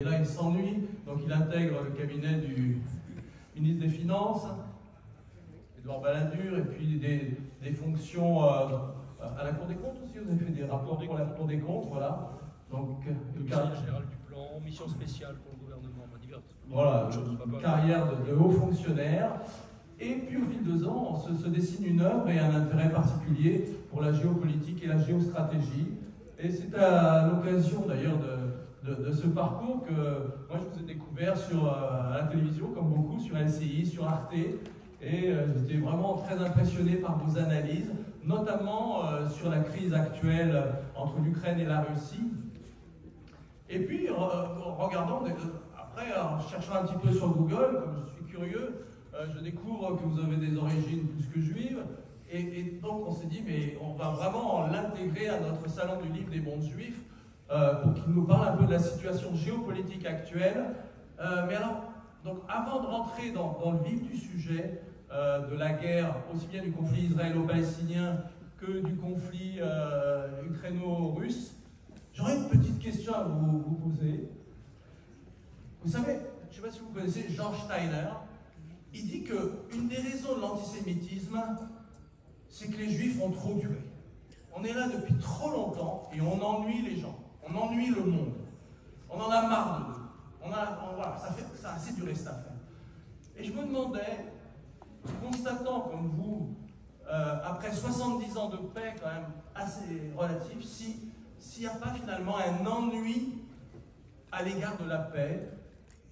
Et là, il s'ennuie, donc il intègre le cabinet du ministre des Finances, Édouard Balladur, et puis des fonctions à la Cour des comptes aussi. Vous avez fait des rapports pour la Cour des comptes, voilà. Donc, Commissaire général du plan, mission spéciale pour le gouvernement, voilà, une carrière de haut fonctionnaire. Et puis au fil des ans, se dessine une œuvre et un intérêt particulier pour la géopolitique et la géostratégie. Et c'est à l'occasion d'ailleurs de ce parcours que moi je vous ai découvert à la télévision, comme beaucoup, sur LCI, sur Arte. Et j'étais vraiment très impressionné par vos analyses, notamment sur la crise actuelle entre l'Ukraine et la Russie. Et puis, regardant, après, en cherchant un petit peu sur Google, comme je suis curieux, je découvre que vous avez des origines plus que juives. Et donc, on s'est dit, mais on va vraiment l'intégrer à notre salon du livre des mondes juifs pour qu'il nous parle un peu de la situation géopolitique actuelle. Mais alors, donc, avant de rentrer dans le vif du sujet de la guerre, aussi bien du conflit israélo-palestinien que du conflit ukraino-russe, j'aurais une petite question à vous poser. Vous savez, je ne sais pas si vous connaissez George Steiner, il dit qu'une des raisons de l'antisémitisme, c'est que les Juifs ont trop duré. On est là depuis trop longtemps et on ennuie les gens, on ennuie le monde. On en a marre de nous. Voilà, ça a assez duré cette affaire. Et je me demandais, constatant comme vous, après 70 ans de paix quand même assez relatif, s'il n'y a pas finalement un ennui à l'égard de la paix,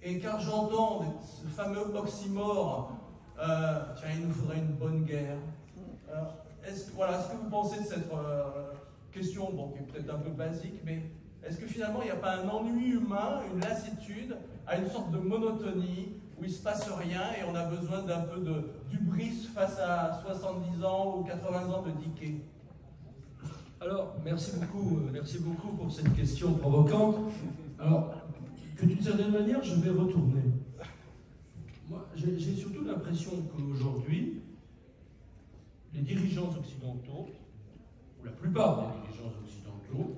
et car j'entends ce fameux oxymore, tiens, il nous faudrait une bonne guerre. Est-ce que vous pensez de cette question, bon, qui est peut-être un peu basique, mais est-ce que finalement il n'y a pas un ennui humain, une lassitude, à une sorte de monotonie, où il ne se passe rien et on a besoin d'un peu d'hubris face à 70 ans ou 80 ans de decay? Alors, merci beaucoup pour cette question provocante. Alors, que d'une certaine manière, je vais retourner. Moi, j'ai surtout l'impression qu'aujourd'hui, les dirigeants occidentaux, ou la plupart des dirigeants occidentaux,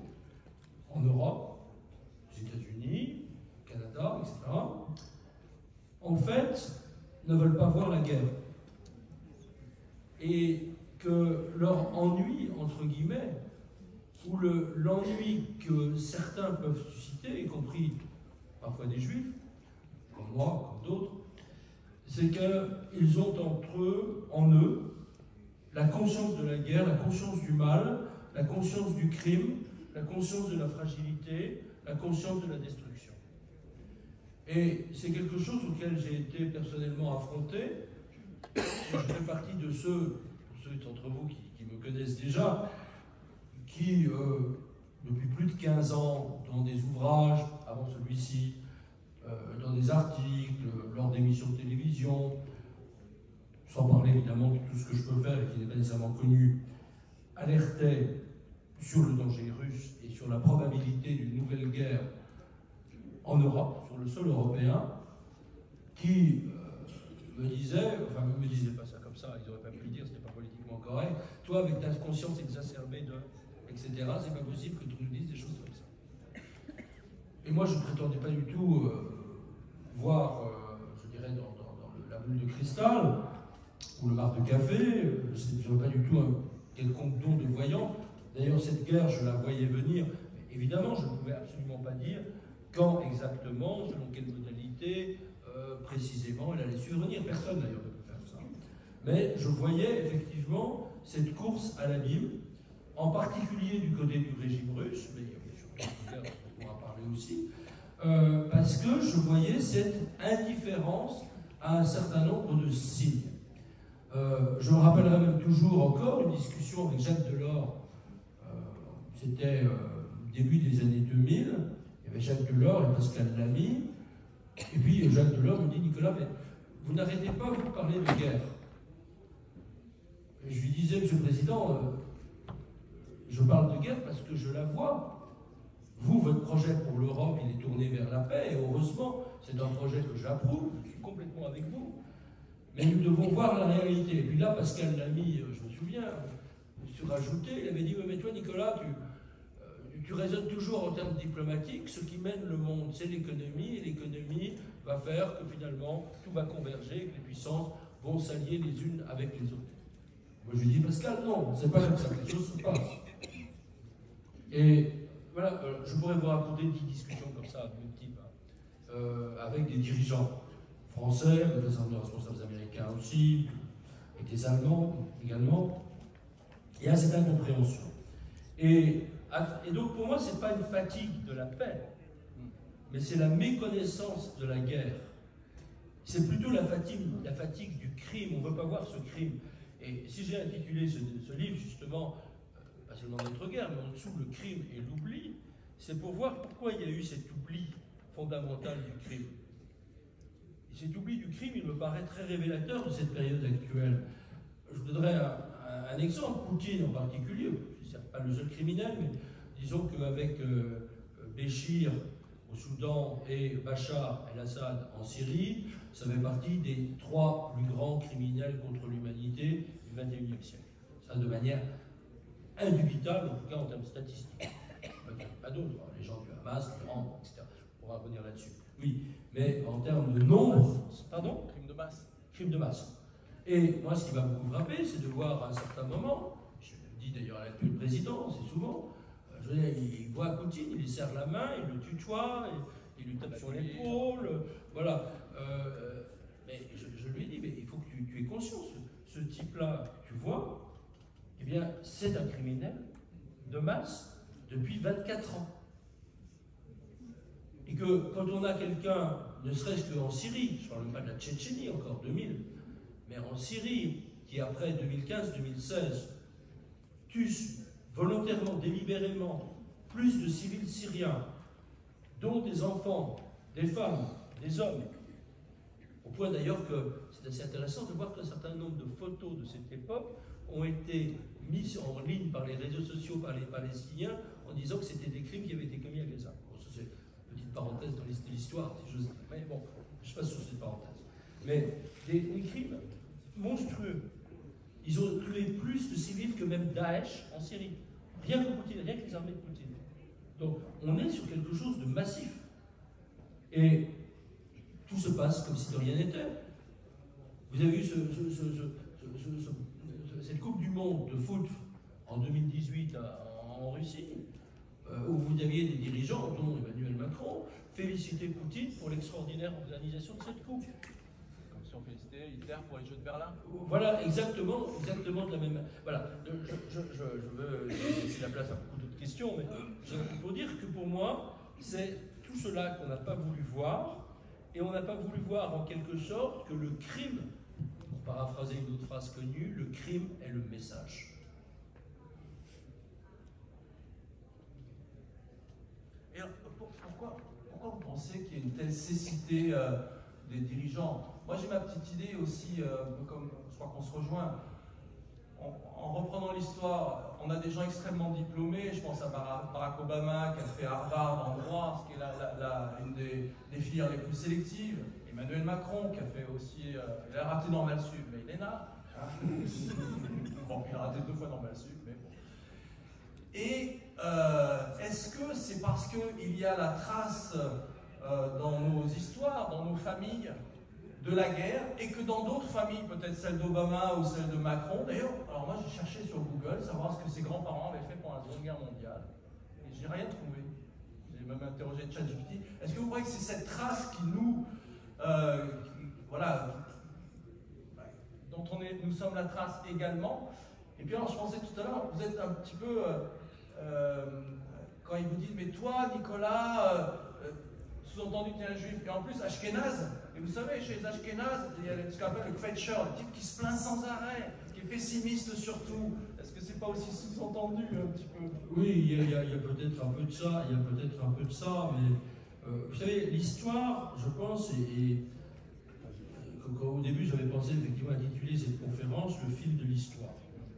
en Europe, aux États-Unis, au Canada, etc., en fait, ne veulent pas voir la guerre. Et que leur ennui, entre guillemets, ou l'ennui que certains peuvent susciter, y compris parfois des juifs, comme moi, comme d'autres, c'est qu'ils ont en eux, la conscience de la guerre, la conscience du mal, la conscience du crime, la conscience de la fragilité, la conscience de la destruction. Et c'est quelque chose auquel j'ai été personnellement affronté. Je fais partie de ceux d'entre vous qui me connaissent déjà, qui, depuis plus de 15 ans, dans des ouvrages, avant celui-ci, dans des articles, lors d'émissions de télévision, sans parler évidemment de tout ce que je peux faire et qui n'est pas nécessairement connu, alertaient sur le danger russe et sur la probabilité d'une nouvelle guerre en Europe, sur le sol européen, qui me disaient, enfin ne me disaient pas ça comme ça, ils n'auraient pas pu le dire, c'était pas politiquement correct, toi avec ta conscience exacerbée de... etc., c'est pas possible que tu nous dises des choses comme ça. Et moi je ne prétendais pas du tout voir, je dirais, dans la boule de cristal, ou le marc de café, je n'avais pas du tout un quelconque don de voyant. D'ailleurs, cette guerre, je la voyais venir. Mais évidemment, je ne pouvais absolument pas dire quand exactement, selon quelle modalité, précisément, elle allait survenir. Personne, d'ailleurs, ne peut faire ça. Mais je voyais effectivement cette course à l'abîme, en particulier du côté du régime russe, mais sur la guerre, on pourra parler aussi, parce que je voyais cette indifférence à un certain nombre de signes. Je me rappellerai même toujours encore une discussion avec Jacques Delors, c'était début des années 2000, il y avait Jacques Delors et Pascal Lamy, et puis Jacques Delors me dit, Nicolas, mais vous n'arrêtez pas, vous, de parler de guerre. Et je lui disais, Monsieur le Président, je parle de guerre parce que je la vois. Vous, votre projet pour l'Europe, il est tourné vers la paix, et heureusement, c'est un projet que j'approuve, je suis complètement avec vous. Mais nous devons voir la réalité. Et puis là, Pascal Lamy, je me souviens, se rajouter, il avait dit, mais toi, Nicolas, tu tu raisonnes toujours en termes diplomatiques, ce qui mène le monde, c'est l'économie, et l'économie va faire que finalement tout va converger, que les puissances vont s'allier les unes avec les autres. Moi je dis, Pascal, non, c'est pas comme ça que les choses se passent. Et voilà, je pourrais vous raconter 10 discussions comme ça, de même type, avec des dirigeants français, avec des responsables américains aussi, avec des Allemands également. Il y a cette incompréhension. Et donc pour moi, ce n'est pas une fatigue de la paix, mais c'est la méconnaissance de la guerre. C'est plutôt la fatigue du crime. On ne veut pas voir ce crime. Et si j'ai intitulé ce livre, justement, pas seulement notre guerre, mais en dessous, le crime et l'oubli, c'est pour voir pourquoi il y a eu cet oubli fondamental du crime. Et cet oubli du crime, il me paraît très révélateur de cette période actuelle. Je vous donnerai un exemple, Poutine en particulier, c'est pas le seul criminel, mais disons qu'avec Béchir au Soudan et Bachar el-Assad en Syrie, ça fait partie des 3 plus grands criminels contre l'humanité du XXIe siècle. Ça de manière indubitable, en tout cas en termes statistiques. Pas d'autres, les gens du Hamas, l'Iran, etc. On pourra revenir là-dessus. Oui, mais en termes de nombre... Pardon ? Crime de masse. Crime de masse. Et moi, ce qui m'a beaucoup frappé, c'est de voir à un certain moment, je le dis d'ailleurs à l'actuel président, c'est souvent, je veux dire, il voit Poutine, il lui serre la main, il le tutoie, il lui tape sur l'épaule, voilà. Mais je lui ai dit, mais il faut que tu aies conscience, ce type-là que tu vois, eh bien, c'est un criminel de masse depuis 24 ans. Et que quand on a quelqu'un, ne serait-ce qu'en Syrie, je ne parle même pas de la Tchétchénie encore, 2000, mais en Syrie, qui après 2015-2016 tue volontairement, délibérément, plus de civils syriens, dont des enfants, des femmes, des hommes, au point d'ailleurs que c'est assez intéressant de voir qu'un certain nombre de photos de cette époque ont été mises en ligne par les réseaux sociaux, par les Palestiniens, en disant que c'était des crimes qui avaient été commis à Gaza. Bon, ça c'est une petite parenthèse dans l'histoire, si j'ose dire. Mais bon, je passe sur cette parenthèse. Mais des crimes monstrueux. Ils ont tué plus de civils que même Daesh en Syrie. Rien que Poutine, rien que les armées de Poutine. Donc on est sur quelque chose de massif. Et tout se passe comme si de rien n'était. Vous avez vu cette Coupe du Monde de foot en 2018 en Russie, où vous aviez des dirigeants, dont Emmanuel Macron, féliciter Poutine pour l'extraordinaire organisation de cette Coupe. Comme si on félicitait Hitler pour les Jeux de Berlin. Voilà, exactement de la même... Voilà, je veux laisser la place à beaucoup d'autres questions, mais pour dire que pour moi, c'est tout cela qu'on n'a pas voulu voir, et on n'a pas voulu voir en quelque sorte que le crime, pour paraphraser une autre phrase connue, le crime est le message. Et alors, pourquoi vous pensez qu'il y a une telle cécité des dirigeants? Moi j'ai ma petite idée aussi, comme je crois qu'on se rejoint. En reprenant l'histoire, on a des gens extrêmement diplômés, je pense à Barack Obama qui a fait Harvard en droit, ce qui est une des filières les plus sélectives. Emmanuel Macron qui a fait aussi, il a raté Normal Sup, mais il est là. Hein. Bon, il a raté 2 fois Normal Sup, mais bon. Et est-ce que c'est parce qu'il y a la trace dans nos histoires, dans nos familles, de la guerre, et que dans d'autres familles, peut-être celle d'Obama ou celle de Macron, d'ailleurs, alors moi j'ai cherché sur Google, savoir ce que ses grands-parents avaient fait pendant la Seconde Guerre mondiale, et j'ai rien trouvé. J'ai même interrogé ChatGPT. Est-ce que vous croyez que c'est cette trace qui nous, voilà, dont nous sommes la trace également? Et puis alors, je pensais tout à l'heure, vous êtes un petit peu, quand ils vous disent, mais toi, Nicolas, sous-entendu, tu es un juif, et en plus, Ashkenaz. Et vous savez, chez les Ashkenaz, il y a ce qu'on appelle le Kvetcher, le type qui se plaint sans arrêt, qui est pessimiste surtout. Est-ce que c'est pas aussi sous-entendu un petit peu? Oui, il y a peut-être un peu de ça, mais vous savez, l'histoire, je pense, au début j'avais pensé effectivement intituler cette conférence « Le fil de l'histoire ».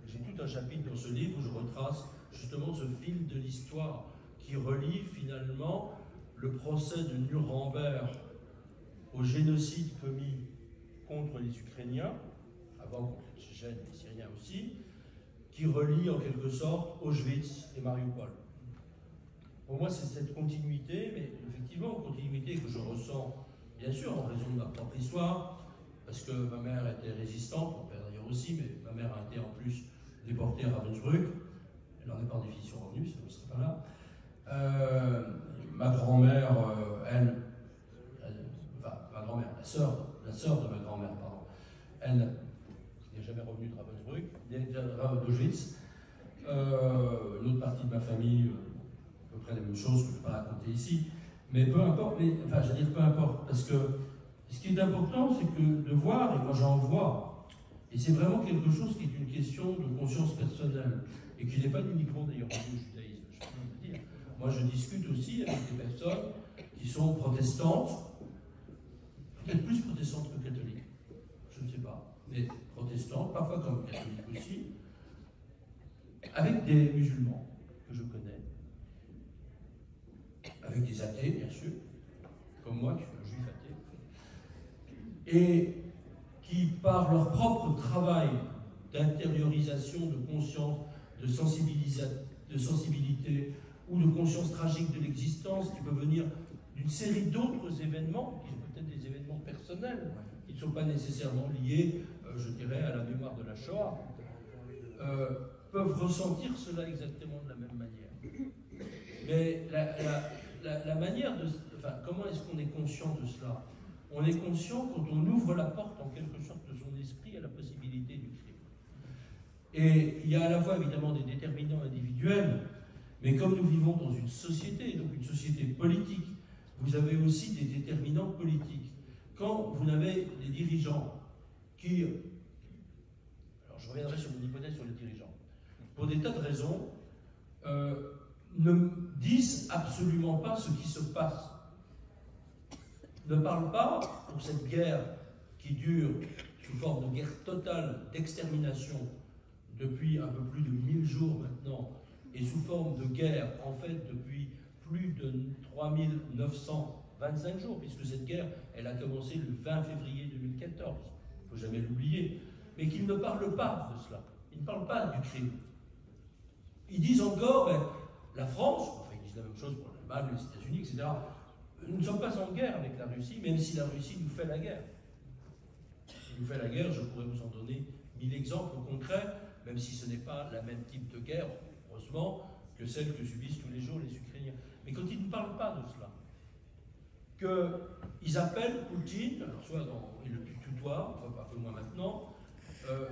J'ai tout un chapitre dans ce livre où je retrace justement ce fil de l'histoire qui relie finalement le procès de Nuremberg au génocide commis contre les Ukrainiens, avant contre les Tchétchènes et les Syriens aussi, qui relie en quelque sorte Auschwitz et Mariupol. Pour moi, c'est cette continuité, mais effectivement, continuité que je ressens, bien sûr, en raison de ma propre histoire, parce que ma mère était résistante, mon père d'ailleurs aussi, mais ma mère a été en plus déportée à Ravensbrück. Elle n'en est par définition revenue, sinon elle ne serait pas là. Ma grand-mère, enfin, ma grand-mère, la sœur de ma grand-mère, pardon, elle n'est jamais revenue de Ravensbrück, d'Auschwitz. Une autre partie de ma famille, à peu près la même chose que je ne vais pas raconter ici, mais peu importe, enfin, je veux dire peu importe, parce que ce qui est important, c'est que de voir, et moi j'en vois, et c'est vraiment quelque chose qui est une question de conscience personnelle, et qui n'est pas uniquement d'ailleurs lié au judaïsme, je peux le dire. Moi je discute aussi avec des personnes qui sont protestantes, peut-être plus protestantes que catholiques, je ne sais pas, mais protestantes, parfois comme catholiques aussi, avec des musulmans que je connais, avec des athées bien sûr, comme moi qui suis un juif athée, et qui par leur propre travail d'intériorisation, de conscience, de sensibilité ou de conscience tragique de l'existence, qui peut venir d'une série d'autres événements, qui sont peut-être des événements personnels, qui ne sont pas nécessairement liés, je dirais, à la mémoire de la Shoah, peuvent ressentir cela exactement de la même manière. Mais la manière de... Enfin, comment est-ce qu'on est conscient de cela? On est conscient quand on ouvre la porte, en quelque sorte, de son esprit à la possibilité du crime. Et il y a à la fois, évidemment, des déterminants individuels, mais comme nous vivons dans une société, donc une société politique, vous avez aussi des déterminants politiques. Quand vous avez des dirigeants qui... Alors, je reviendrai sur mon hypothèse sur les dirigeants. Pour des tas de raisons, ne disent absolument pas ce qui se passe. Ne parlent pas, pour cette guerre qui dure sous forme de guerre totale d'extermination depuis un peu plus de 1000 jours maintenant, et sous forme de guerre, en fait, depuis plus de 3925 jours, puisque cette guerre, elle a commencé le 20 février 2014, il ne faut jamais l'oublier, mais qu'ils ne parlent pas de cela. Ils ne parlent pas du crime. Ils disent encore, ben, la France, enfin ils disent la même chose pour l'Allemagne, les États-Unis, etc. Nous ne sommes pas en guerre avec la Russie, même si la Russie nous fait la guerre. Si nous fait la guerre, je pourrais vous en donner 1000 exemples concrets, même si ce n'est pas le même type de guerre, heureusement, que celle que subissent tous les jours les Ukrainiens. Mais quand ils ne parlent pas de cela, qu'ils appellent Poutine, alors soit ils le tutoient, enfin pas un peu moins maintenant,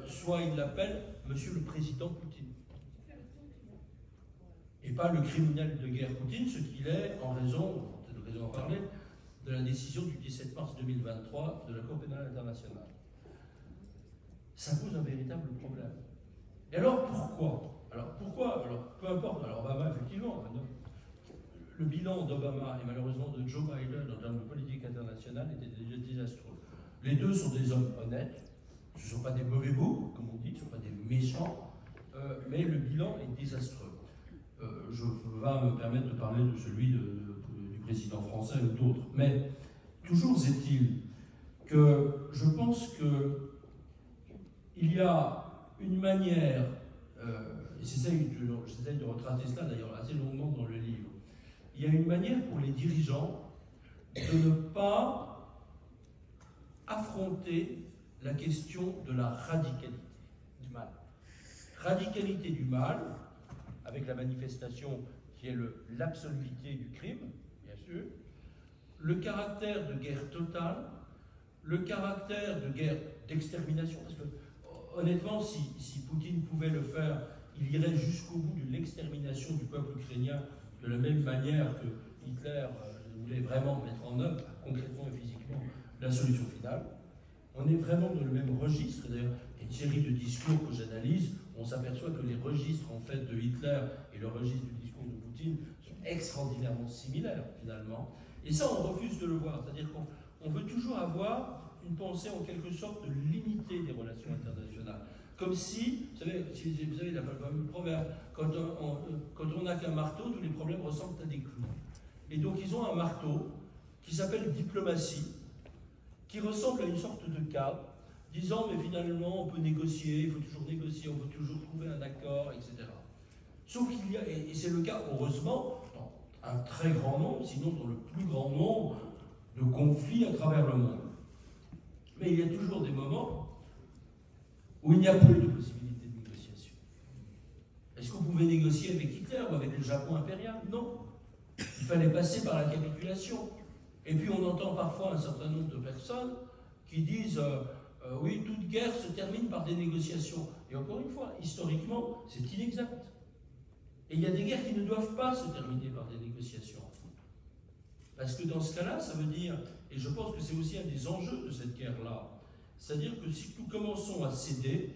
soit ils l'appellent Monsieur le Président Poutine. Et pas le criminel de guerre Poutine, ce qu'il est en raison, on a peut-être l'occasion d'en parler, de la décision du 17 mars 2023 de la Cour pénale internationale. Ça pose un véritable problème. Et alors pourquoi? Alors peu importe, alors Obama, effectivement, le bilan d'Obama et malheureusement de Joe Biden en termes de politique internationale était déjà désastreux. Les deux sont des hommes honnêtes, ce ne sont pas des mauvais boucs, comme on dit, ce ne sont pas des méchants, mais le bilan est désastreux. Je vais me permettre de parler de celui du président français ou d'autres. Mais toujours est-il que je pense qu'il y a une manière, et j'essaie de retracer cela d'ailleurs assez longuement dans le livre, il y a une manière pour les dirigeants de ne pas affronter la question de la radicalité du mal. Radicalité du mal, avec la manifestation qui est l'absoluité du crime, bien sûr, le caractère de guerre totale, le caractère de guerre d'extermination, parce que honnêtement, si Poutine pouvait le faire, il irait jusqu'au bout de l'extermination du peuple ukrainien, de la même manière que Hitler voulait vraiment mettre en œuvre, concrètement et physiquement, la solution finale. On est vraiment dans le même registre, d'ailleurs, il y a une série de discours que j'analyse, on s'aperçoit que les registres en fait de Hitler et le registre du discours de Poutine sont extraordinairement similaires finalement. Et ça, on refuse de le voir. C'est-à-dire qu'on veut toujours avoir une pensée en quelque sorte de limiter des relations internationales. Comme si, vous savez le fameux proverbe, quand on n'a qu'un marteau, tous les problèmes ressemblent à des clous. Et donc ils ont un marteau qui s'appelle diplomatie, qui ressemble à une sorte de cadre, disant mais finalement on peut négocier, il faut toujours négocier, on peut toujours trouver un accord, etc. Sauf qu'il y a, et c'est le cas heureusement, dans un très grand nombre, sinon dans le plus grand nombre, de conflits à travers le monde. Mais il y a toujours des moments où il n'y a plus de possibilité de négociation. Est-ce qu'on pouvait négocier avec Hitler ou avec le Japon impérial? Non. Il fallait passer par la capitulation. Et puis on entend parfois un certain nombre de personnes qui disent oui, toute guerre se termine par des négociations. Et encore une fois, historiquement, c'est inexact. Et il y a des guerres qui ne doivent pas se terminer par des négociations. Parce que dans ce cas-là, ça veut dire, et je pense que c'est aussi un des enjeux de cette guerre-là, c'est-à-dire que si nous commençons à céder,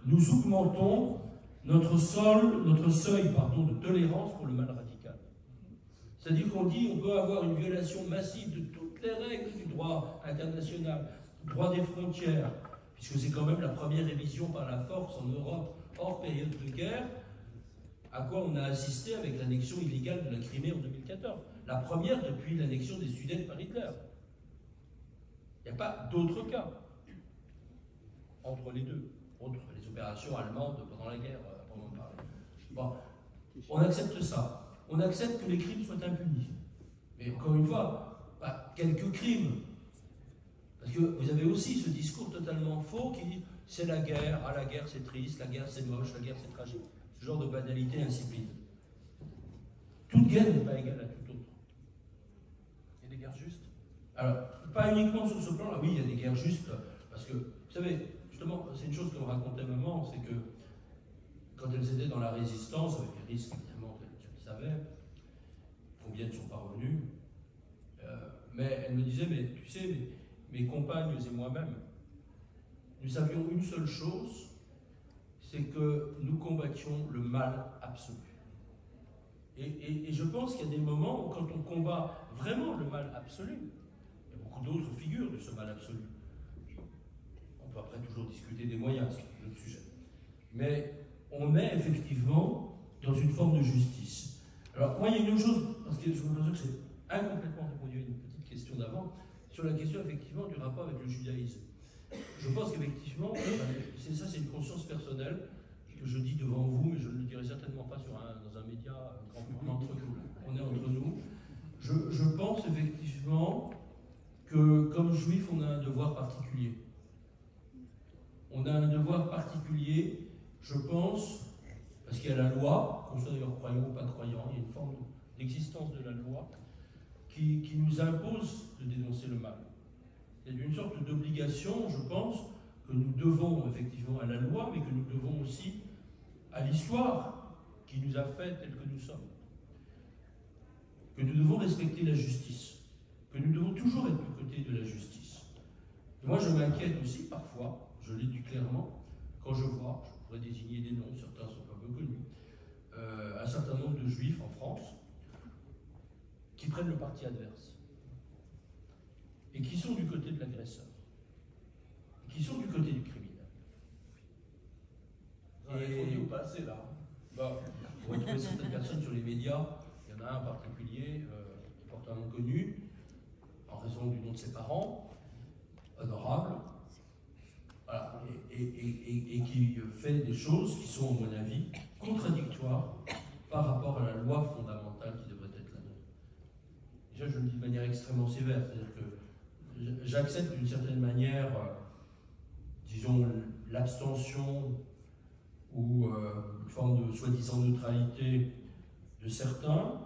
nous augmentons notre seuil de tolérance pour le mal radical. C'est-à-dire qu'on dit qu'on peut avoir une violation massive de toutes les règles du droit international, du droit des frontières, puisque c'est quand même la première révision par la force en Europe hors période de guerre, à quoi on a assisté avec l'annexion illégale de la Crimée en 2014. La première depuis l'annexion des Sudètes par Hitler. Il n'y a pas d'autre cas entre les deux, entre les opérations allemandes pendant la guerre, à proprement parler. Bon, on accepte ça. On accepte que les crimes soient impunis. Mais encore une fois, pas quelques crimes. Parce que vous avez aussi ce discours totalement faux qui dit c'est la guerre, ah la guerre c'est triste, la guerre c'est moche, la guerre c'est tragique. Ce genre de banalité insipide. Toute guerre n'est pas égale à toute autre. Il y a des guerres justes? Alors, pas uniquement sur ce plan-là, oui, il y a des guerres justes, parce que, vous savez, justement, c'est une chose que me racontait maman, c'est que quand elles étaient dans la résistance, avec les risques évidemment qu'elles savaient, combien ne sont pas revenus, mais elle me disait, mais tu sais, mes compagnes et moi-même, nous savions une seule chose, c'est que nous combattions le mal absolu. Et je pense qu'il y a des moments où quand on combat vraiment le mal absolu, il y a beaucoup d'autres figures de ce mal absolu. On peut après toujours discuter des moyens, c'est un autre sujet. Mais on est effectivement dans une forme de justice. Alors moi il y a une autre chose, parce que je me pense que c'est incomplètement répondu à une petite question d'avant, sur la question effectivement du rapport avec le judaïsme. Je pense qu'effectivement, ça c'est une conscience personnelle que je dis devant vous, mais je ne le dirai certainement pas dans un média entre nous. On est entre nous. Je pense effectivement que comme juif, on a un devoir particulier. On a un devoir particulier, je pense, parce qu'il y a la loi, qu'on soit d'ailleurs croyant ou pas croyant, il y a une forme d'existence de la loi qui nous impose de dénoncer le mal. Il y a une sorte d'obligation, je pense, que nous devons effectivement à la loi, mais que nous devons aussi à l'histoire qui nous a fait tels que nous sommes. Que nous devons respecter la justice, que nous devons toujours être du côté de la justice. Et moi, je m'inquiète aussi parfois, je l'ai dit clairement, quand je vois, je pourrais désigner des noms, certains sont pas peu connus, un certain nombre de juifs en France qui prennent le parti adverse et qui sont du côté de l'agresseur, qui sont du côté du criminel. Vous en avez trop dit ou pas assez là? Vous retrouvez certaines personnes sur les médias, il y en a un en particulier qui porte un nom connu, en raison du nom de ses parents, honorable, voilà, et qui fait des choses qui sont, à mon avis, contradictoires par rapport à la loi fondamentale qui devrait être la nôtre. Déjà, je le dis de manière extrêmement sévère, c'est-à-dire que j'accepte d'une certaine manière, disons, l'abstention ou une forme de soi-disant neutralité de certains.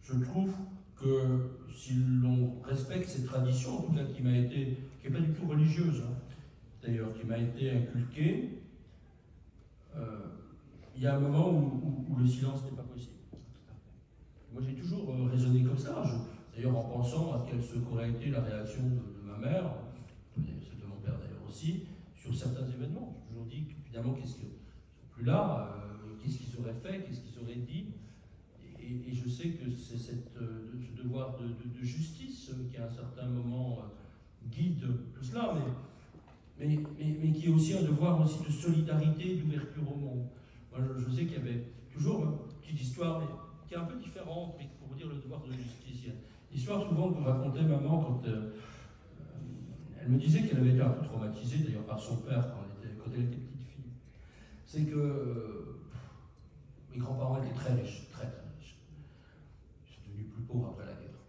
Je trouve que si l'on respecte cette tradition, en tout cas qui n'est pas du tout religieuse, hein, d'ailleurs, qui m'a été inculquée, il y a un moment où le silence n'est pas possible. Moi j'ai toujours raisonné comme ça, d'ailleurs en pensant à quelle aurait été la réaction de ma mère, celle de mon père d'ailleurs aussi, sur certains événements. J'ai toujours dit qu'évidemment, qu'est-ce qu'ils sont plus là, qu'est-ce qu'ils auraient fait, qu'est-ce qu'ils auraient dit. Et je sais que c'est ce devoir de justice qui à un certain moment guide tout cela, mais qui est aussi un devoir aussi de solidarité, d'ouverture au monde. Moi je sais qu'il y avait toujours une petite histoire, mais qui est un peu différente, mais pour vous dire le devoir de justice. Il y a l'histoire souvent que me racontait maman quand elle me disait qu'elle avait été un peu traumatisée d'ailleurs par son père quand elle était petite fille. C'est que Mes grands-parents étaient très riches, très très riches. Ils sont devenus plus pauvres après la guerre.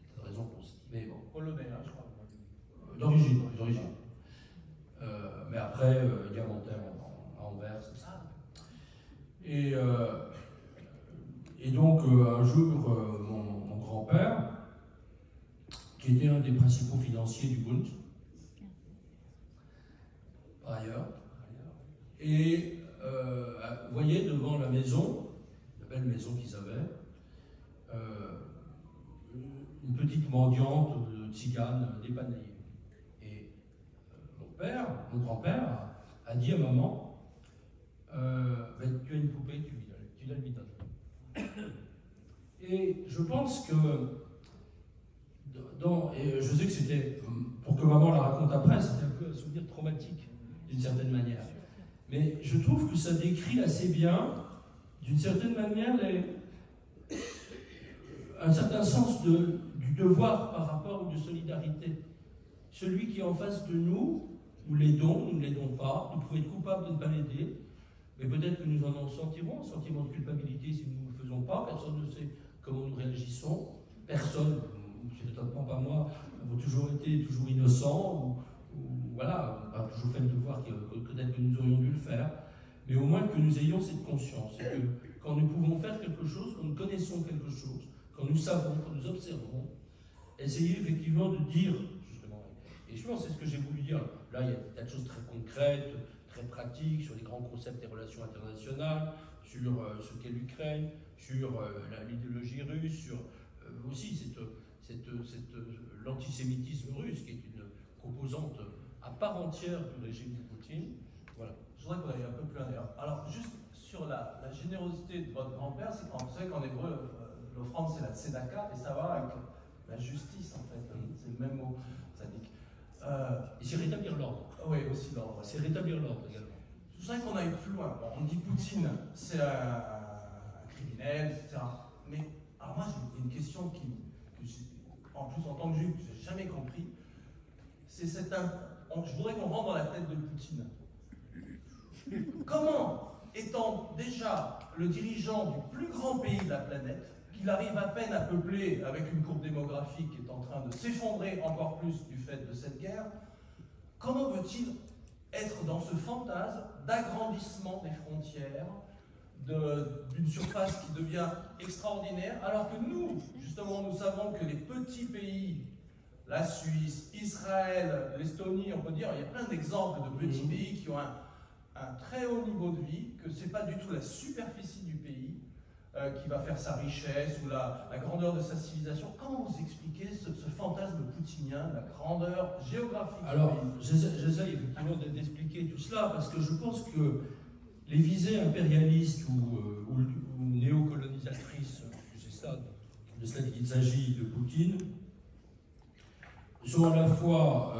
C'est la raison pour ça. Mais bon. Polonais, hein, je crois. D'origine. Mais après, diamantaire à Anvers, c'est ça. Et donc, un jour, mon grand-père, qui était un des principaux financiers du Bund, par ailleurs, et voyait devant la maison, la belle maison qu'ils avaient, une petite mendiante tzigane dépanée. Et mon grand-père a dit à maman, tu as une poupée, tu la lui donnes. Et je pense que, et je sais que c'était, pour que maman la raconte après, c'était un peu un souvenir traumatique, d'une certaine manière. Mais je trouve que ça décrit assez bien, d'une certaine manière, un certain sens du devoir par rapport ou de solidarité. Celui qui est en face de nous l'aidons, nous ne l'aidons pas, nous pouvons être coupables de ne pas l'aider, mais peut-être que nous en sentirons un sentiment de culpabilité si nous ne le faisons pas, personne ne sait comment nous réagissons, personne, certainement pas moi, avons toujours été toujours innocents, ou voilà, on n'a pas toujours fait le devoir que peut-être que nous aurions dû le faire, mais au moins que nous ayons cette conscience, et que quand nous pouvons faire quelque chose, quand nous connaissons quelque chose, quand nous savons, quand nous observons, essayer effectivement de dire, justement, et je pense que c'est ce que j'ai voulu dire, là il y a des tas de choses très concrètes, très pratiques, sur les grands concepts des relations internationales, sur ce qu'est l'Ukraine, sur l'idéologie russe, sur aussi l'antisémitisme russe, qui est une composante à part entière du régime de Poutine. Voilà. Je voudrais qu'on aille un peu plus loin d'ailleurs. Alors, juste sur la générosité de votre grand-père, c'est quand vous savez qu'en hébreu, l'offrande c'est la tzedaka, et ça va avec la justice en fait. C'est le même mot, tzaddik. Et c'est rétablir l'ordre. Oui, aussi l'ordre. C'est rétablir l'ordre également. Je voudrais qu'on aille plus loin. Bon, on dit Poutine, c'est un criminel, etc. Mais, alors moi, j'ai une question que en plus en tant que juif, je n'ai jamais compris. C'est je voudrais qu'on rentre dans la tête de Poutine. Comment, étant déjà le dirigeant du plus grand pays de la planète, qu'il arrive à peine à peupler avec une courbe démographique qui est en train de s'effondrer encore plus du fait de cette guerre, comment veut-il être dans ce fantasme d'agrandissement des frontières, d'une surface qui devient extraordinaire, alors que nous, justement, nous savons que les petits pays, la Suisse, Israël, l'Estonie, on peut dire, il y a plein d'exemples de petits pays qui ont un très haut niveau de vie, que ce n'est pas du tout la superficie du pays qui va faire sa richesse ou la grandeur de sa civilisation. Comment vous expliquez ce fantasme poutinien, la grandeur géographique du pays? Alors, j'essaie effectivement d'expliquer tout cela, parce que je pense que les visées impérialistes ou néocolonisatrices, c'est ça, de cela qu'il s'agit de Poutine, sont à la fois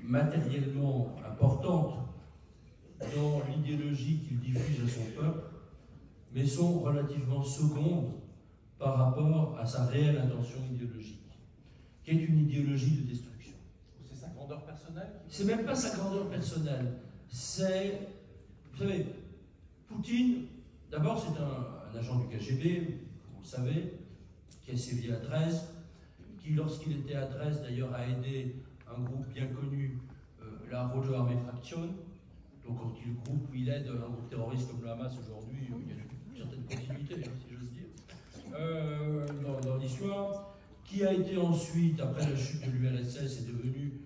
matériellement importantes dans l'idéologie qu'il diffuse à son peuple, mais sont relativement secondes par rapport à sa réelle intention idéologique, qui est une idéologie de destruction. C'est sa grandeur personnelle? C'est même pas sa grandeur personnelle, c'est... Vous savez, Poutine, d'abord c'est un agent du KGB, vous le savez, qui a sévi à Dresde, qui lorsqu'il était à Dresde d'ailleurs a aidé un groupe bien connu, la Rote Armee Fraktion. Donc quand il aide un groupe terroriste comme le Hamas aujourd'hui, il y a une certaine continuité, si j'ose dire, dans l'histoire, qui a été ensuite, après la chute de l'URSS, est devenu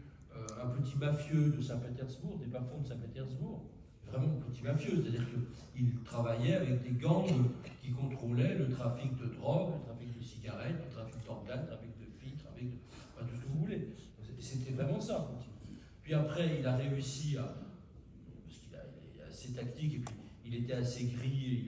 un petit mafieux de Saint-Pétersbourg, des bas-fonds de Saint-Pétersbourg. Vraiment petit mafieux, c'est-à-dire qu'il travaillait avec des gangs qui contrôlaient le trafic de drogue, le trafic de cigarettes, le trafic d'organes, le trafic de filles, le trafic de... Enfin, tout ce que vous voulez. C'était vraiment ça, Poutine. Puis après, il a réussi à... Parce qu'il a assez tactique, et puis il était assez gris, il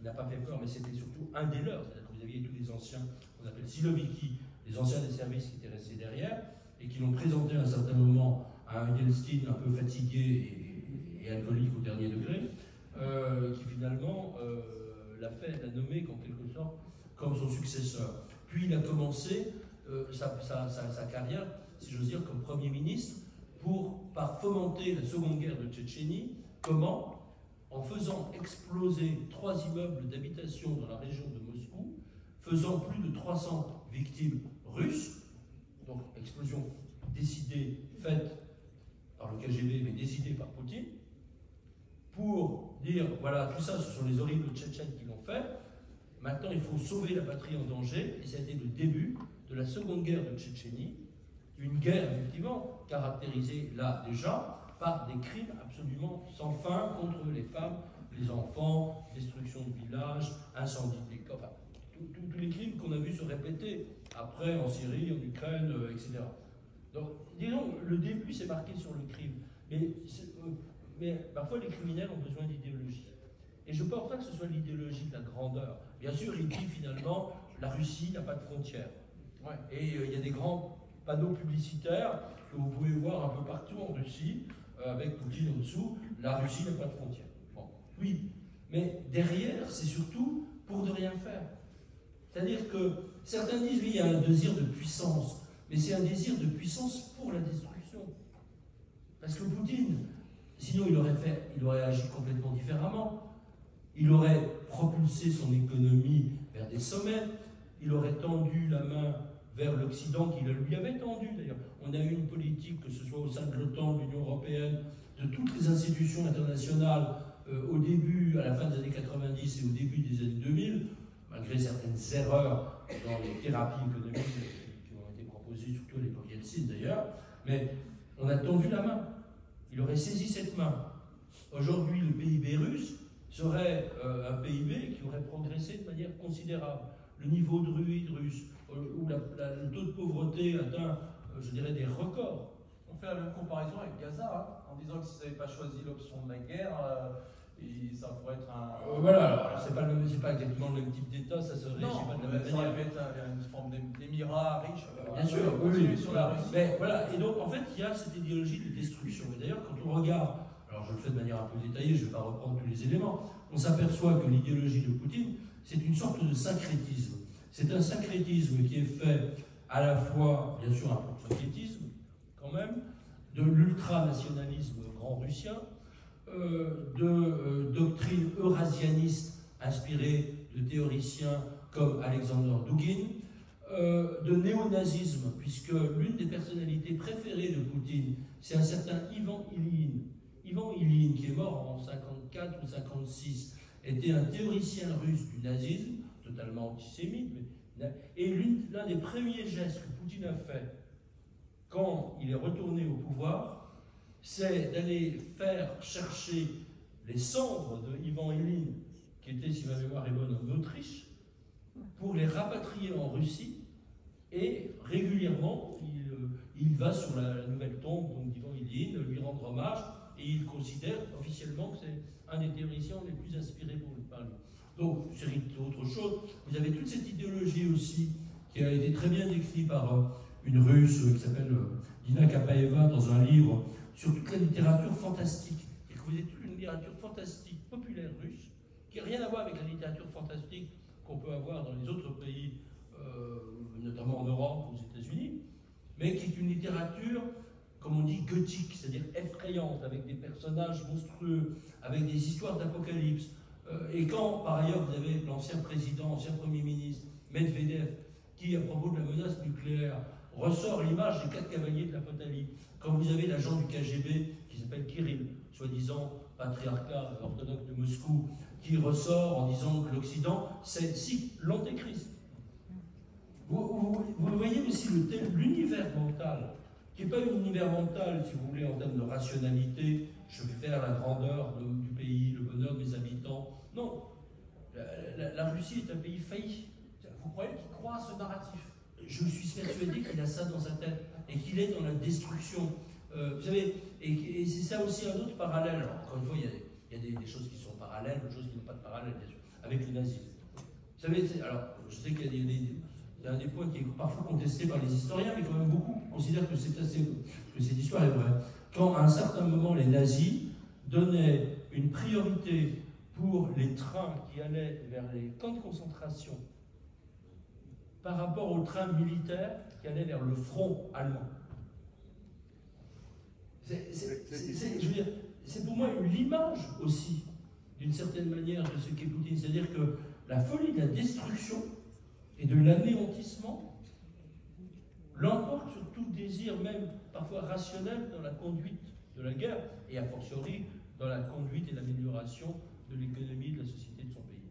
n'a pas fait peur, mais c'était surtout un des leurs. C'est-à-dire que vous aviez tous les anciens, qu'on appelle Siloviki, les anciens des services qui étaient restés derrière, et qui l'ont présenté à un certain moment à un Yeltsin un peu fatigué et alcoolique au dernier degré, qui finalement l'a nommé en quelque sorte comme son successeur. Puis il a commencé sa carrière, si j'ose dire, comme Premier ministre, par fomenter la seconde guerre de Tchétchénie. Comment? en faisant exploser 3 immeubles d'habitation dans la région de Moscou, faisant plus de 300 victimes russes, donc explosion décidée, faite par le KGB, mais décidée par Poutine, pour dire, voilà, tout ça, ce sont les horribles Tchétchènes qui l'ont fait, maintenant il faut sauver la patrie en danger, et ça a été le début de la seconde guerre de Tchétchénie, une guerre, effectivement, caractérisée, là, déjà, par des crimes absolument sans fin contre les femmes, les enfants, destruction de villages, incendie de l'école, enfin, tous les crimes qu'on a vu se répéter après en Syrie, en Ukraine, etc. Donc, disons, le début s'est marqué sur le crime, mais parfois les criminels ont besoin d'idéologie. Et je ne pense pas que ce soit l'idéologie de la grandeur. Bien sûr, il dit finalement, la Russie n'a pas de frontières. Ouais. Et il y a des grands panneaux publicitaires que vous pouvez voir un peu partout en Russie, avec Poutine en dessous, la Russie n'a pas de frontières. Bon, oui, mais derrière, c'est surtout pour ne rien faire. C'est-à-dire que certains disent, oui, il y a un désir de puissance, mais c'est un désir de puissance pour la destruction. Parce que Poutine, sinon il aurait agi complètement différemment. Il aurait propulsé son économie vers des sommets, il aurait tendu la main vers l'Occident qui lui avait tendu d'ailleurs. On a eu une politique, que ce soit au sein de l'OTAN, de l'Union européenne, de toutes les institutions internationales, au début, à la fin des années 90 et au début des années 2000, malgré certaines erreurs dans les thérapies économiques qui ont été proposées, surtout à l'époque Yeltsin d'ailleurs, mais on a tendu la main. Il aurait saisi cette main. Aujourd'hui, le PIB russe serait un PIB qui aurait progressé de manière considérable. Le niveau de ruine russe, où le taux de pauvreté atteint, je dirais, des records. On fait la même comparaison avec Gaza, hein, en disant que s'ils n'avaient pas choisi l'option de la guerre, ça pourrait être un... voilà, alors c'est pas exactement le même type d'État, ça se régit pas de la même manière. Ça aurait pu être une forme d'émirat riche. Bien sûr, oui, sur la Russie. Mais voilà, et donc en fait, il y a cette idéologie de destruction. Et d'ailleurs, quand on regarde, alors je le fais de manière un peu détaillée, je ne vais pas reprendre tous les éléments, on s'aperçoit que l'idéologie de Poutine, c'est une sorte de syncrétisme. C'est un syncrétisme qui est fait à la fois, bien sûr, un peu de soviétisme, quand même, de l'ultranationalisme grand-russien, de doctrine eurasianiste inspirée de théoriciens comme Alexander Dugin, de néonazisme, puisque l'une des personnalités préférées de Poutine, c'est un certain Ivan Ilyin. Ivan Ilyin, qui est mort en 54 ou 56, était un théoricien russe du nazisme, totalement antisémite, et l'un des premiers gestes que Poutine a fait quand il est retourné au pouvoir, c'est d'aller faire chercher les cendres de Ivan Ilyin, qui était, si ma mémoire est bonne, en Autriche, pour les rapatrier en Russie, et régulièrement, il va sur la nouvelle tombe d'Ivan Ilyin, lui rendre hommage, et il considère officiellement que c'est un des théoriciens les plus inspirés par lui. Donc, c'est autre chose. Vous avez toute cette idéologie aussi, qui a été très bien décrite par une Russe qui s'appelle Dina Kapaeva dans un livre sur toute la littérature fantastique. Et que vous avez toute une littérature fantastique populaire russe, qui n'a rien à voir avec la littérature fantastique qu'on peut avoir dans les autres pays, notamment en Europe ou aux États-Unis, mais qui est une littérature, comme on dit, gothique, c'est-à-dire effrayante, avec des personnages monstrueux, avec des histoires d'apocalypse. Et quand, par ailleurs, vous avez l'ancien président, ancien Premier ministre, Medvedev, qui, à propos de la menace nucléaire, ressort l'image des 4 cavaliers de la Potalie. Quand vous avez l'agent du KGB, qui s'appelle Kirill, soi-disant patriarcat orthodoxe de Moscou, qui ressort en disant que l'Occident, c'est si l'antéchrist. Vous voyez aussi l'univers mental, qui n'est pas un univers mental, si vous voulez, en termes de rationalité, je vais faire la grandeur du pays, le bonheur des habitants. Non, la Russie est un pays failli. Vous croyez qu'il croit à ce narratif? Je suis persuadé qu'il a ça dans sa tête et qu'il est dans la destruction. Vous savez, et c'est ça aussi un autre parallèle. Alors, encore une fois, il y a des choses qui sont parallèles, des choses qui n'ont pas de parallèle, bien sûr, avec le nazisme. Vous savez, alors, je sais qu'il y a un des points qui est parfois contesté par les historiens, mais quand même beaucoup considèrent que cette histoire est vraie. Quand, à un certain moment, les nazis donnaient une priorité pour les trains qui allaient vers les camps de concentration par rapport aux trains militaires qui allaient vers le front allemand. C'est pour moi l'image aussi d'une certaine manière de ce qu'est Poutine, c'est-à-dire que la folie de la destruction et de l'anéantissement l'emporte sur tout désir, même parfois rationnel, dans la conduite de la guerre, et a fortiori dans la conduite et l'amélioration de l'économie de la société de son pays.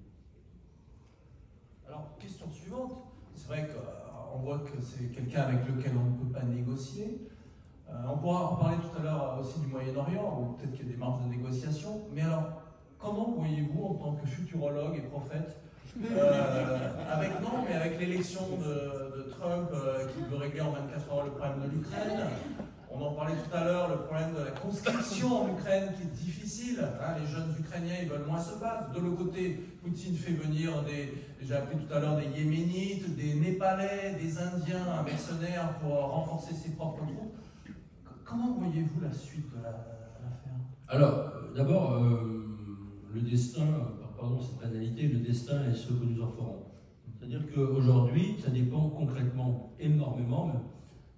Alors, question suivante. C'est vrai qu'on voit que c'est quelqu'un avec lequel on ne peut pas négocier. On pourra en parler tout à l'heure aussi du Moyen-Orient, où peut-être qu'il y a des marges de négociation. Mais alors, comment voyez-vous, en tant que futurologue et prophète, avec l'élection de Trump qui veut régler en 24 heures le problème de l'Ukraine, on en parlait tout à l'heure, le problème de la conscription en Ukraine qui est difficile, hein, les jeunes Ukrainiens ils veulent moins se battre. De l'autre côté, Poutine fait venir j'ai appelé tout à l'heure des Yéménites, des Népalais, des Indiens, un mercenaire pour renforcer ses propres troupes. Comment voyez-vous la suite de l'affaire? Alors, d'abord, le destin, pardon cette banalité, le destin est ce que nous en ferons. C'est-à-dire qu'aujourd'hui, ça dépend concrètement énormément, même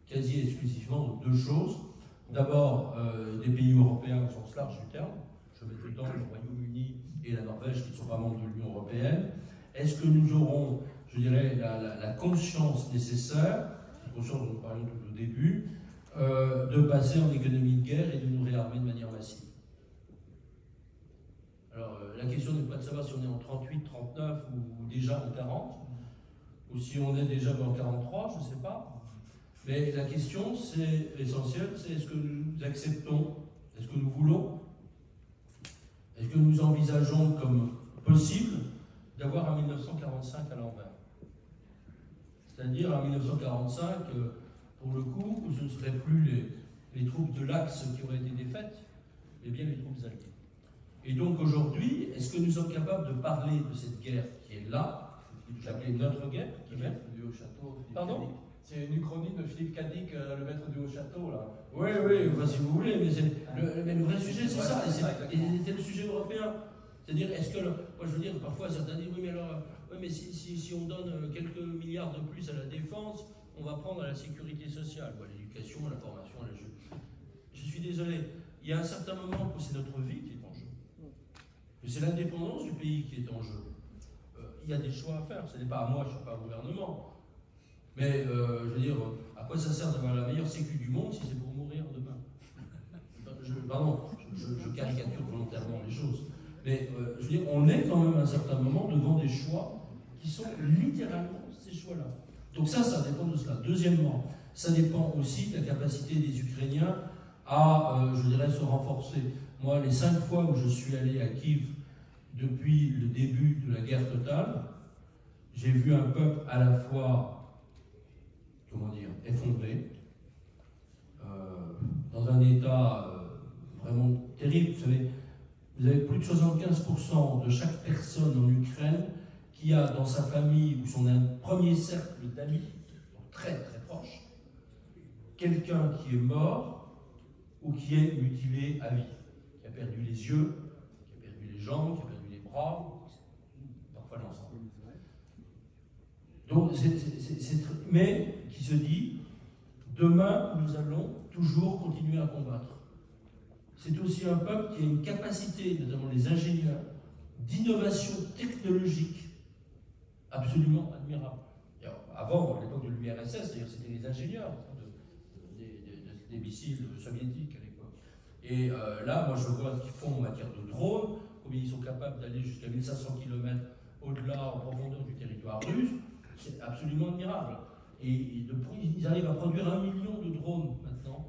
quasi exclusivement de deux choses. D'abord, des pays européens au sens large du terme, je mets dedans le Royaume-Uni et la Norvège qui ne sont pas membres de l'Union européenne. Est-ce que nous aurons, je dirais, la conscience nécessaire, la conscience dont nous parlions tout au début, de passer en économie de guerre et de nous réarmer de manière massive? Alors, la question n'est pas de savoir si on est en 38, 39 ou déjà en 40, ou si on est déjà en 43, je ne sais pas. Mais la question, c'est essentielle, c'est est-ce que nous acceptons, est-ce que nous voulons, est-ce que nous envisageons comme possible d'avoir un 1945 à l'envers? C'est-à-dire un 1945, pour le coup, où ce ne seraient plus les troupes de l'Axe qui auraient été défaites, mais bien les troupes alliées. Et donc aujourd'hui, est-ce que nous sommes capables de parler de cette guerre qui est là, j'appelais notre guerre, qui vient du Haut-Château. Pardon? C'est une uchronie de Philippe Cadic, le maître du Haut-Château, là. Oui, enfin, si vous voulez, mais le vrai sujet, c'est ça, et c'est le sujet européen. C'est-à-dire, est-ce que, moi je veux dire, parfois certains disent, oui, mais alors, oui, mais si on donne quelques milliards de plus à la défense, on va prendre à la sécurité sociale, ou à l'éducation, à la formation, à la jeunesse. Je suis désolé, il y a un certain moment où c'est notre vie qui est en jeu. C'est l'indépendance du pays qui est en jeu. Il y a des choix à faire, ce n'est pas à moi, je ne suis pas au gouvernement. Mais, je veux dire, à quoi ça sert d'avoir la meilleure sécu du monde si c'est pour mourir demain? Je caricature volontairement les choses. Mais, je veux dire, on est quand même à un certain moment devant des choix qui sont littéralement ces choix-là. Donc ça dépend de cela. Deuxièmement, ça dépend aussi de la capacité des Ukrainiens à, je dirais, se renforcer. Moi, les 5 fois où je suis allé à Kiev depuis le début de la guerre totale, j'ai vu un peuple à la fois, comment dire, effondré, dans un état vraiment terrible. Vous avez plus de 75% de chaque personne en Ukraine qui a dans sa famille ou son premier cercle d'amis, très très proche, quelqu'un qui est mort ou qui est mutilé à vie, qui a perdu les yeux, qui a perdu les jambes, qui a perdu les bras, parfois l'ensemble. Donc, mais qui se dit, demain, nous allons toujours continuer à combattre. C'est aussi un peuple qui a une capacité, notamment les ingénieurs, d'innovation technologique absolument admirable. Alors, avant, à l'époque de l'URSS, c'est-à-dire c'était les ingénieurs des missiles soviétiques à l'époque. Et là, moi je vois ce qu'ils font en matière de drones, combien ils sont capables d'aller jusqu'à 1500 km au-delà, en profondeur du territoire russe, c'est absolument admirable. Et ils arrivent à produire 1 million de drones maintenant,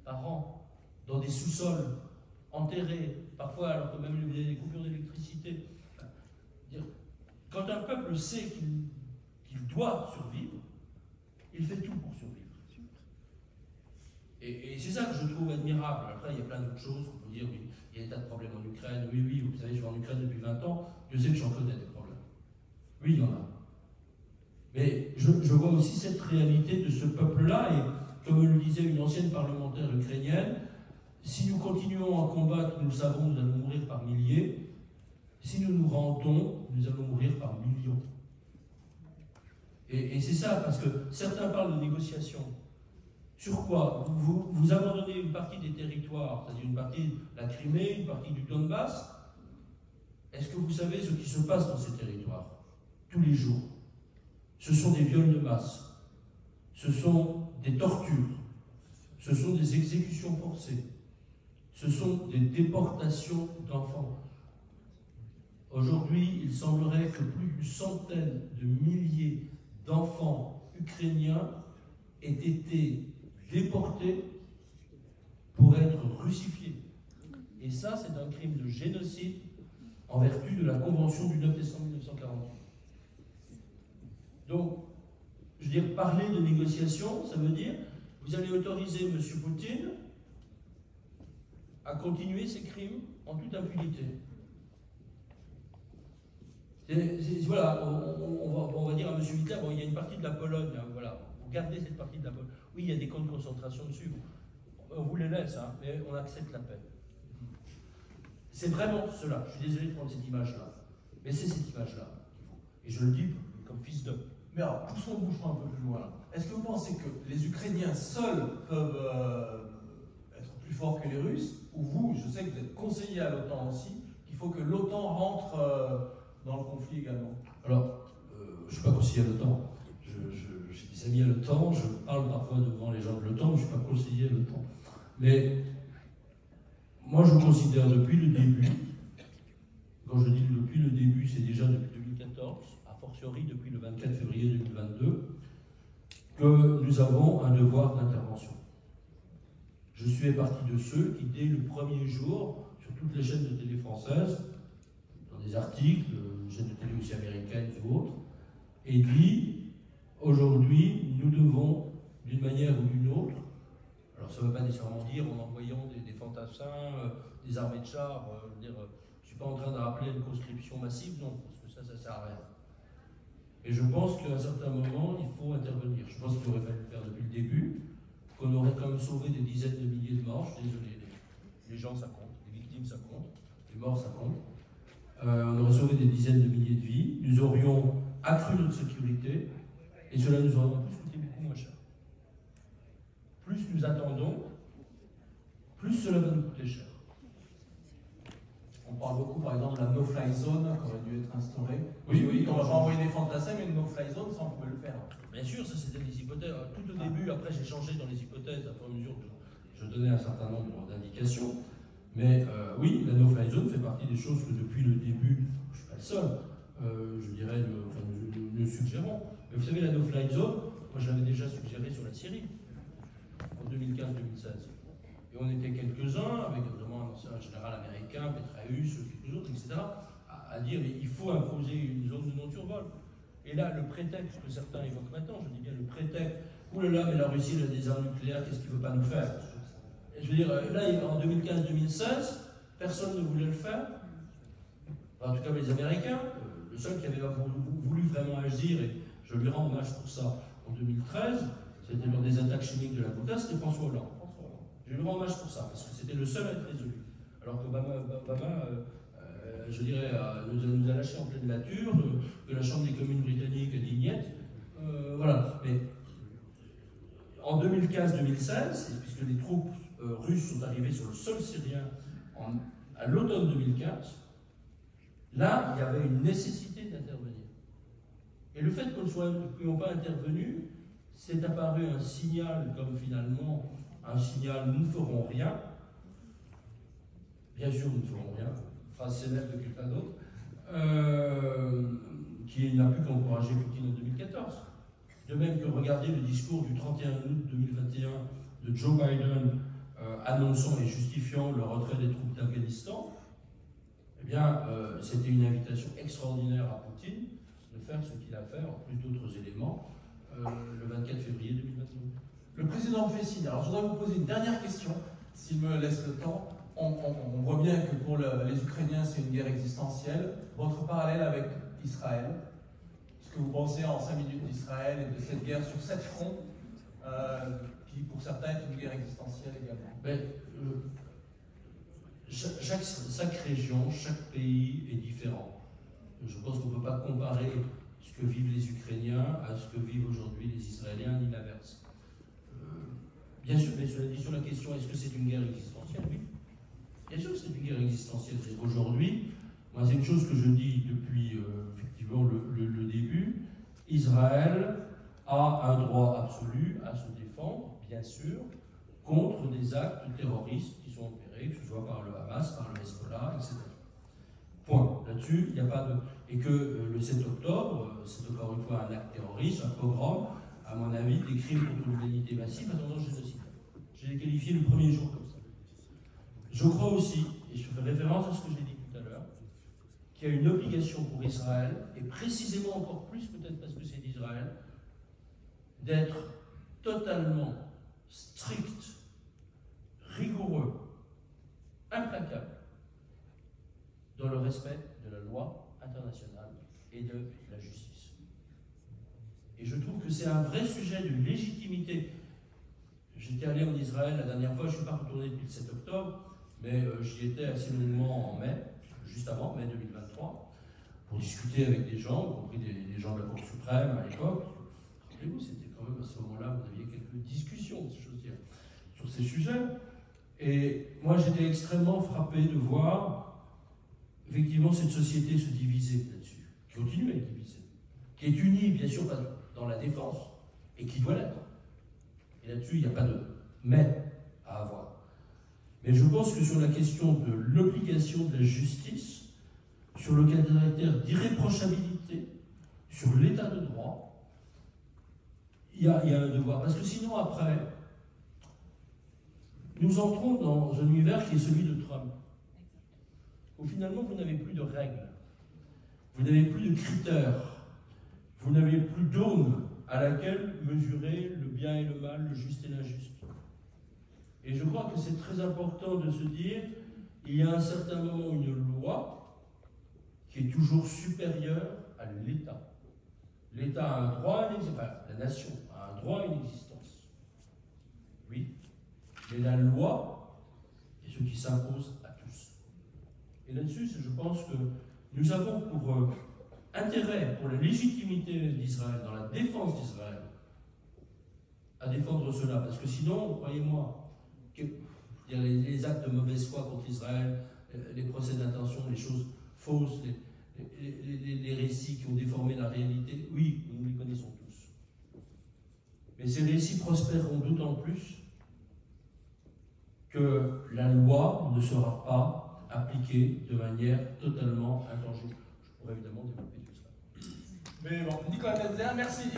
par an, dans des sous-sols enterrés, parfois alors que même il y a des coupures d'électricité. Quand un peuple sait qu'il doit survivre, il fait tout pour survivre. Et c'est ça que je trouve admirable. Après, il y a plein d'autres choses. On peut dire, oui, il y a des tas de problèmes en Ukraine. Oui, vous savez, je suis en Ukraine depuis 20 ans. Je sais que j'en connais des problèmes. Oui, il y en a. Mais je vois aussi cette réalité de ce peuple-là. Et comme le disait une ancienne parlementaire ukrainienne, si nous continuons à combattre, nous savons, nous allons mourir par milliers. Si nous nous rendons, nous allons mourir par millions. Et c'est ça, parce que certains parlent de négociation. Sur quoi? Vous abandonnez une partie des territoires, c'est-à-dire une partie de la Crimée, une partie du Donbass, Est-ce que vous savez ce qui se passe dans ces territoires tous les jours? Ce sont des viols de masse, ce sont des tortures, ce sont des exécutions forcées, ce sont des déportations d'enfants. Aujourd'hui, il semblerait que plus d'une centaine de milliers d'enfants ukrainiens aient été déportés pour être russifiés. Et ça, c'est un crime de génocide en vertu de la Convention du 9 décembre 1948. Donc, je veux dire, parler de négociation, ça veut dire, vous allez autoriser M. Poutine à continuer ses crimes en toute impunité. Voilà, on va dire à M. Hitler, bon, il y a une partie de la Pologne, hein, voilà, vous gardez cette partie de la Pologne. Oui, il y a des camps de concentration dessus. On vous les laisse, hein, mais on accepte la paix. C'est vraiment cela. Je suis désolé de prendre cette image-là. Mais c'est cette image-là qu'il faut. Et je le dis comme fils d'homme. Mais alors, poussons le bouchon un peu plus loin. Est-ce que vous pensez que les Ukrainiens seuls peuvent être plus forts que les Russes? Ou vous, je sais que vous êtes conseiller à l'OTAN aussi, qu'il faut que l'OTAN rentre dans le conflit également? Alors, je ne suis pas conseiller à l'OTAN. J'ai des amis à l'OTAN, je parle parfois devant les gens de l'OTAN, mais je ne suis pas conseiller à l'OTAN. Mais moi, je considère depuis le début, quand je dis depuis le début, c'est déjà depuis 2014, a fortiori depuis le 24 février 2022, que nous avons un devoir d'intervention. Je suis partie de ceux qui, dès le premier jour, sur toutes les chaînes de télé françaises, dans des articles, chaînes de télé aussi américaines ou autres, et dit, aujourd'hui, nous devons, d'une manière ou d'une autre, alors ça ne veut pas nécessairement dire en envoyant des fantassins, des armées de chars, je ne suis pas en train de rappeler une conscription massive, non, parce que ça ne sert à rien. Et je pense qu'à un certain moment, il faut intervenir. Je pense qu'il aurait fallu le faire depuis le début, qu'on aurait quand même sauvé des dizaines de milliers de morts. Je suis désolé, les gens ça compte, les victimes ça compte, les morts ça compte. On aurait sauvé des dizaines de milliers de vies, nous aurions accru notre sécurité, et cela nous aurait en plus coûté beaucoup moins cher. Plus nous attendons, plus cela va nous coûter cher. On parle beaucoup, par exemple, de la no-fly zone qui aurait dû être instaurée. Oui, on va pas envoyer des fantassins, mais une no-fly zone, ça on pouvait le faire. Bien sûr, ça c'était des hypothèses. Tout au début, après j'ai changé dans les hypothèses, à fur et à mesure que je donnais un certain nombre d'indications. Mais oui, la no-fly zone fait partie des choses que depuis le début, je ne suis pas le seul, je dirais, nous suggérons. Mais vous savez, la no-fly zone, moi je l'avais déjà suggéré sur la Syrie, en 2015-2016. Et on était quelques-uns, avec notamment un ancien général américain, Petraeus, quelques autres, etc., à dire il faut imposer une zone de non-survol. Et là, le prétexte que certains évoquent maintenant, je dis bien le prétexte, oulala, mais la Russie elle a des armes nucléaires, qu'est-ce qu'il ne veut pas nous faire? Je veux dire, là, en 2015-2016, personne ne voulait le faire. Enfin, en tout cas, les Américains, le seul qui avait voulu vraiment agir, et je lui rends hommage pour ça, en 2013, c'était lors des attaques chimiques de la Ghouta, c'était François Hollande. Je lui rends hommage pour ça, parce que c'était le seul à être résolu. Alors qu'Obama, je dirais, nous a lâché en pleine nature, que la Chambre des communes britanniques a dit niet. Voilà. Mais en 2015-2016, puisque les troupes russes sont arrivées sur le sol syrien à l'automne 2015, là, il y avait une nécessité d'intervenir. Et le fait qu'on ne soit pas intervenu, c'est apparu un signal comme finalement un signal « nous ne ferons rien ». Bien sûr, nous ne ferons rien, phrase célèbre de quelqu'un d'autre, qui n'a pu qu'encourager Poutine en 2014. De même que regardez le discours du 31 août 2021 de Joe Biden annonçant et justifiant le retrait des troupes d'Afghanistan, eh bien, c'était une invitation extraordinaire à Poutine de faire ce qu'il a fait, en plus d'autres éléments, le 24 février 2022. Le président fait alors je voudrais vous poser une dernière question, s'il me laisse le temps. On voit bien que pour les Ukrainiens, c'est une guerre existentielle. Votre parallèle avec Israël, ce que vous pensez en 5 minutes d'Israël et de cette guerre sur 7 fronts, qui pour certains est une guerre existentielle également. Mais, chaque région, chaque pays est différent. Je pense qu'on ne peut pas comparer ce que vivent les Ukrainiens à ce que vivent aujourd'hui les Israéliens, ni l'inverse. Bien sûr, mais cela dit sur la question, est-ce que c'est une guerre existentielle? Oui. Bien sûr que c'est une guerre existentielle. Aujourd'hui, Moi, c'est une chose que je dis depuis effectivement le début. Israël a un droit absolu à se défendre, bien sûr, contre des actes terroristes qui sont opérés, que ce soit par le Hamas, par le Hezbollah, etc. Point. Là-dessus, il n'y a pas de... Et que le 7 octobre, c'est encore une fois un acte terroriste, un pogrom, à mon avis, des crimes contre l'humanité massifs à tendance génocidaire. Je l'ai qualifié le premier jour comme ça. Je crois aussi, et je fais référence à ce que j'ai dit tout à l'heure, qu'il y a une obligation pour Israël, et précisément encore plus peut-être parce que c'est d'Israël, d'être totalement strict, rigoureux, implacable dans le respect de la loi internationale et de la justice. Et je trouve que c'est un vrai sujet de légitimité. J'étais allé en Israël la dernière fois, je ne suis pas retourné depuis le 7 octobre, mais j'y étais assez longuement en mai, juste avant, mai 2023, pour discuter avec des gens, y compris des gens de la Cour suprême à l'époque. Rappelez-vous, c'était quand même à ce moment-là, vous aviez quelques discussions, si j'ose dire, sur ces sujets. Et moi, j'étais extrêmement frappé de voir, effectivement, cette société se diviser là-dessus, qui continue à être divisée, qui est unie, bien sûr, pas dans la défense, et qui doit l'être. Et là-dessus, il n'y a pas de « mais » à avoir. Mais je pense que sur la question de l'obligation de la justice, sur le caractère d'irréprochabilité, sur l'état de droit, il y a un devoir. Parce que sinon, après, nous entrons dans un univers qui est celui de Trump, où finalement, vous n'avez plus de règles, vous n'avez plus de critères, vous n'avez plus d'aune à laquelle mesurer le bien et le mal, le juste et l'injuste. Et je crois que c'est très important de se dire, il y a à un certain moment une loi qui est toujours supérieure à l'État. L'État a un droit à une existence, enfin, la nation a un droit à une existence. Oui, mais la loi est ce qui s'impose à tous. Et là-dessus, je pense que nous avons pour intérêt, pour la légitimité d'Israël, dans la défense d'Israël, à défendre cela. Parce que sinon, croyez-moi, les actes de mauvaise foi contre Israël, les procès d'intention, les choses fausses, les récits qui ont déformé la réalité, oui, nous les connaissons tous. Mais ces récits prospéreront d'autant plus que la loi ne sera pas appliquée de manière totalement intangible. Je pourrais évidemment développer tout ça. Mais bon, Nicolas Tetzer, merci.